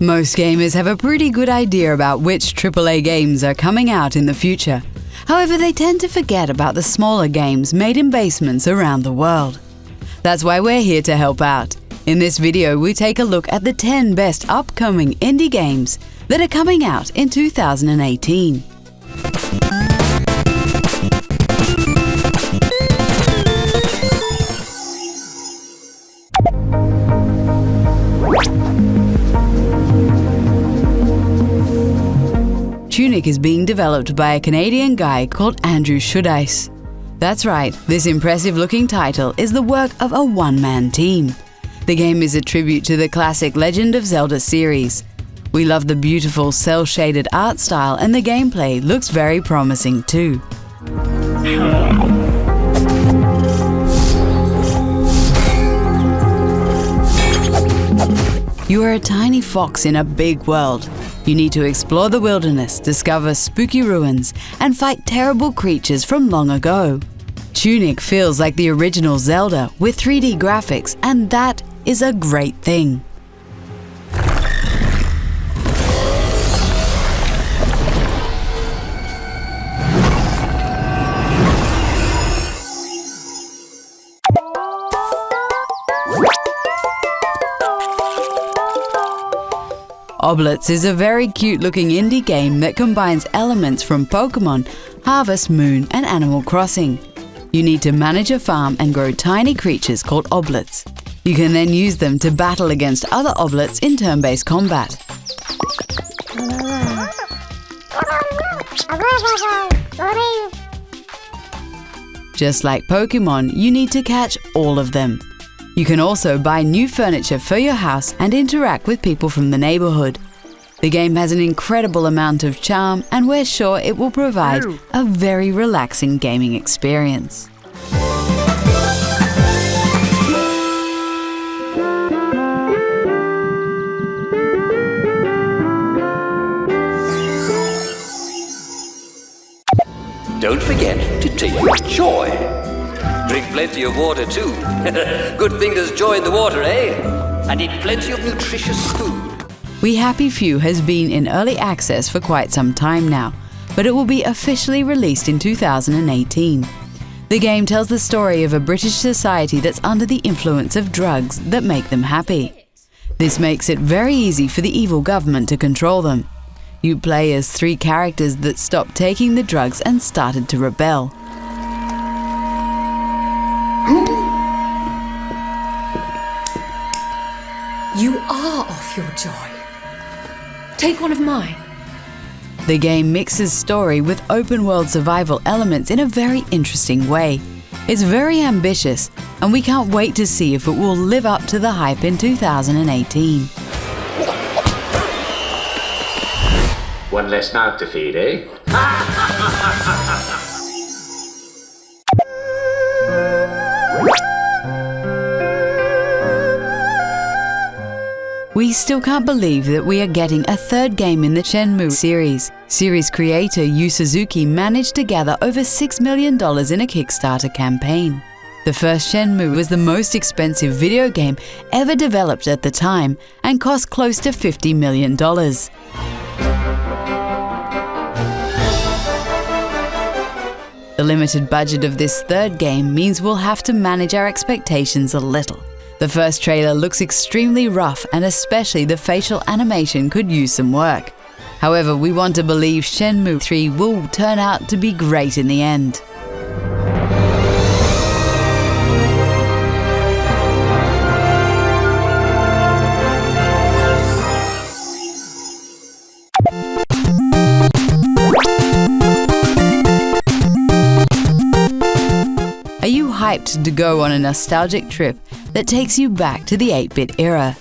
Most gamers have a pretty good idea about which AAA games are coming out in the future. However, they tend to forget about the smaller games made in basements around the world. That's why we're here to help out. In this video, we take a look at the 10 best upcoming indie games that are coming out in 2018. Tunic is being developed by a Canadian guy called Andrew Shoodice. That's right, this impressive-looking title is the work of a one-man team. The game is a tribute to the classic Legend of Zelda series. We love the beautiful cel-shaded art style, and the gameplay looks very promising too. You are a tiny fox in a big world. You need to explore the wilderness, discover spooky ruins, and fight terrible creatures from long ago. Tunic feels like the original Zelda with 3D graphics, and that is a great thing. Oblets is a very cute-looking indie game that combines elements from Pokemon, Harvest Moon, and Animal Crossing. You need to manage a farm and grow tiny creatures called oblets. You can then use them to battle against other oblets in turn-based combat. Just like Pokemon, you need to catch all of them. You can also buy new furniture for your house and interact with people from the neighborhood. The game has an incredible amount of charm, and we're sure it will provide a very relaxing gaming experience. Don't forget to take your joy. Drink plenty of water too. Good thing there's joy in the water, eh? And eat plenty of nutritious food. We Happy Few has been in early access for quite some time now, but it will be officially released in 2018. The game tells the story of a British society that's under the influence of drugs that make them happy. This makes it very easy for the evil government to control them. You play as 3 characters that stopped taking the drugs and started to rebel. You are off your joy. Take one of mine. The game mixes story with open-world survival elements in a very interesting way. It's very ambitious, and we can't wait to see if it will live up to the hype in 2018. One less mouth to feed, eh? We still can't believe that we are getting a 3rd game in the Shenmue series. Series creator Yu Suzuki managed to gather over $6 million in a Kickstarter campaign. The first Shenmue was the most expensive video game ever developed at the time and cost close to $50 million. The limited budget of this 3rd game means we'll have to manage our expectations a little. The first trailer looks extremely rough, and especially the facial animation could use some work. However, we want to believe Shenmue 3 will turn out to be great in the end. Are you hyped to go on a nostalgic trip that takes you back to the 8-bit era?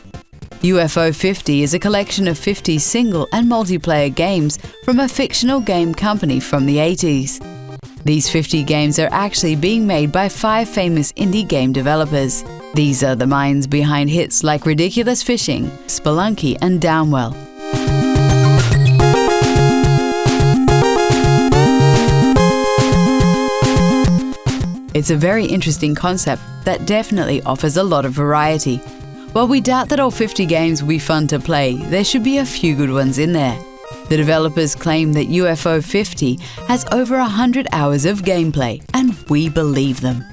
UFO 50 is a collection of 50 single and multiplayer games from a fictional game company from the 80s. These 50 games are actually being made by 5 famous indie game developers. These are the minds behind hits like Ridiculous Fishing, Spelunky, and Downwell. It's a very interesting concept that definitely offers a lot of variety. While we doubt that all 50 games will be fun to play, there should be a few good ones in there. The developers claim that UFO 50 has over 100 hours of gameplay, and we believe them.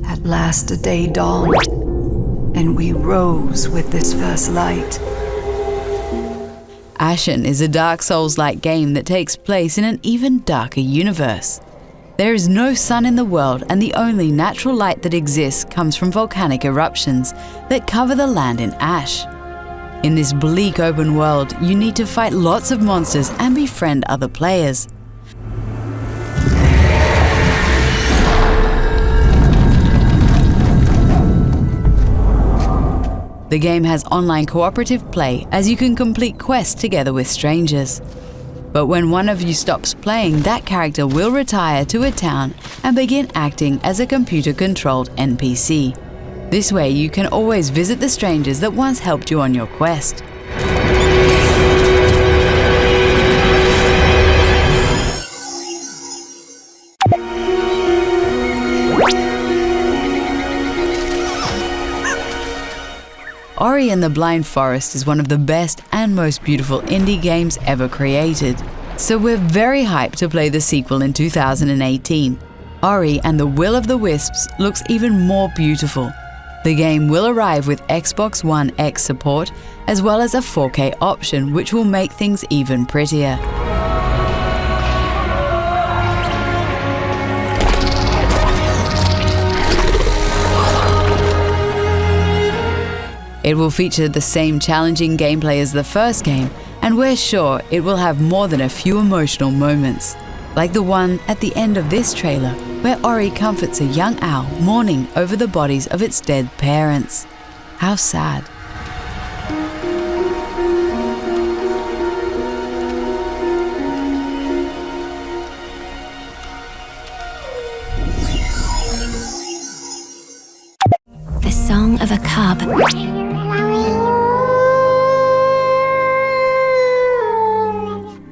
At last a day dawned, and we rose with this first light. Ashen is a Dark Souls-like game that takes place in an even darker universe. There is no sun in the world, and the only natural light that exists comes from volcanic eruptions that cover the land in ash. In this bleak open world, you need to fight lots of monsters and befriend other players. The game has online cooperative play, as you can complete quests together with strangers. But when one of you stops playing, that character will retire to a town and begin acting as a computer-controlled NPC. This way you can always visit the strangers that once helped you on your quest. Ori and the Blind Forest is one of the best and most beautiful indie games ever created. So we're very hyped to play the sequel in 2018. Ori and the Will of the Wisps looks even more beautiful. The game will arrive with Xbox One X support, as well as a 4K option, which will make things even prettier. It will feature the same challenging gameplay as the first game, and we're sure it will have more than a few emotional moments, like the one at the end of this trailer, where Ori comforts a young owl mourning over the bodies of its dead parents. How sad. The Song of a Cub.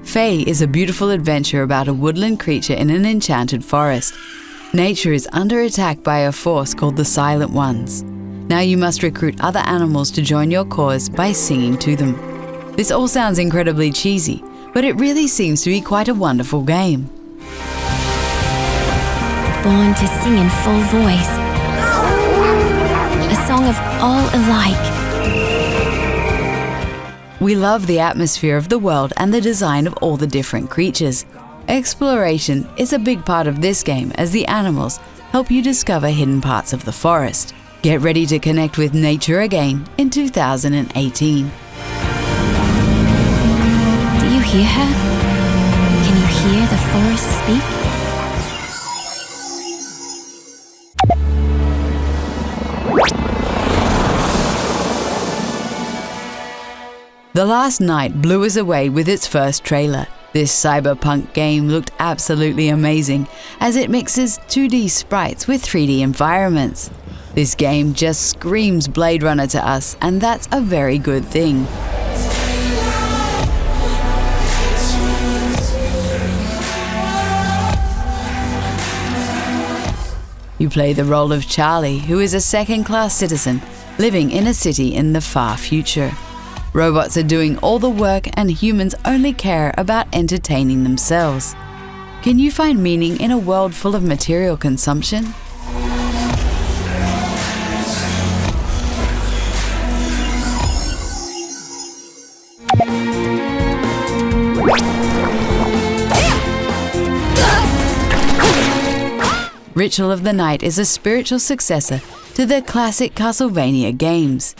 Fae is a beautiful adventure about a woodland creature in an enchanted forest. Nature is under attack by a force called the Silent Ones. Now you must recruit other animals to join your cause by singing to them. This all sounds incredibly cheesy, but it really seems to be quite a wonderful game. Born to sing in full voice. A song of all alike. We love the atmosphere of the world and the design of all the different creatures. Exploration is a big part of this game, as the animals help you discover hidden parts of the forest. Get ready to connect with nature again in 2018. Do you hear her? Can you hear the forest speak? The Last Night blew us away with its first trailer. This cyberpunk game looked absolutely amazing, as it mixes 2D sprites with 3D environments. This game just screams Blade Runner to us, and that's a very good thing. You play the role of Charlie, who is a second-class citizen living in a city in the far future. Robots are doing all the work, and humans only care about entertaining themselves. Can you find meaning in a world full of material consumption? Ritual of the Night is a spiritual successor to the classic Castlevania games.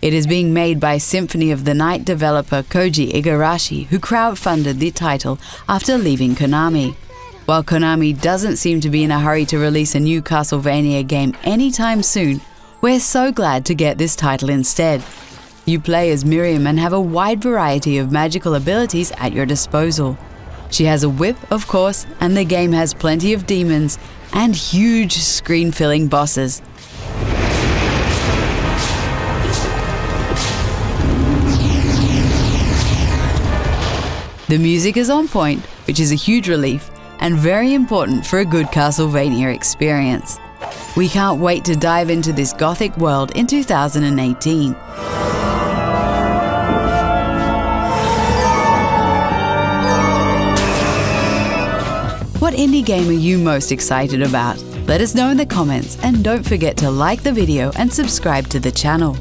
It is being made by Symphony of the Night developer Koji Igarashi, who crowdfunded the title after leaving Konami. While Konami doesn't seem to be in a hurry to release a new Castlevania game anytime soon, we're so glad to get this title instead. You play as Miriam and have a wide variety of magical abilities at your disposal. She has a whip, of course, and the game has plenty of demons and huge screen-filling bosses. The music is on point, which is a huge relief, and very important for a good Castlevania experience. We can't wait to dive into this gothic world in 2018. What indie game are you most excited about? Let us know in the comments, and don't forget to like the video and subscribe to the channel.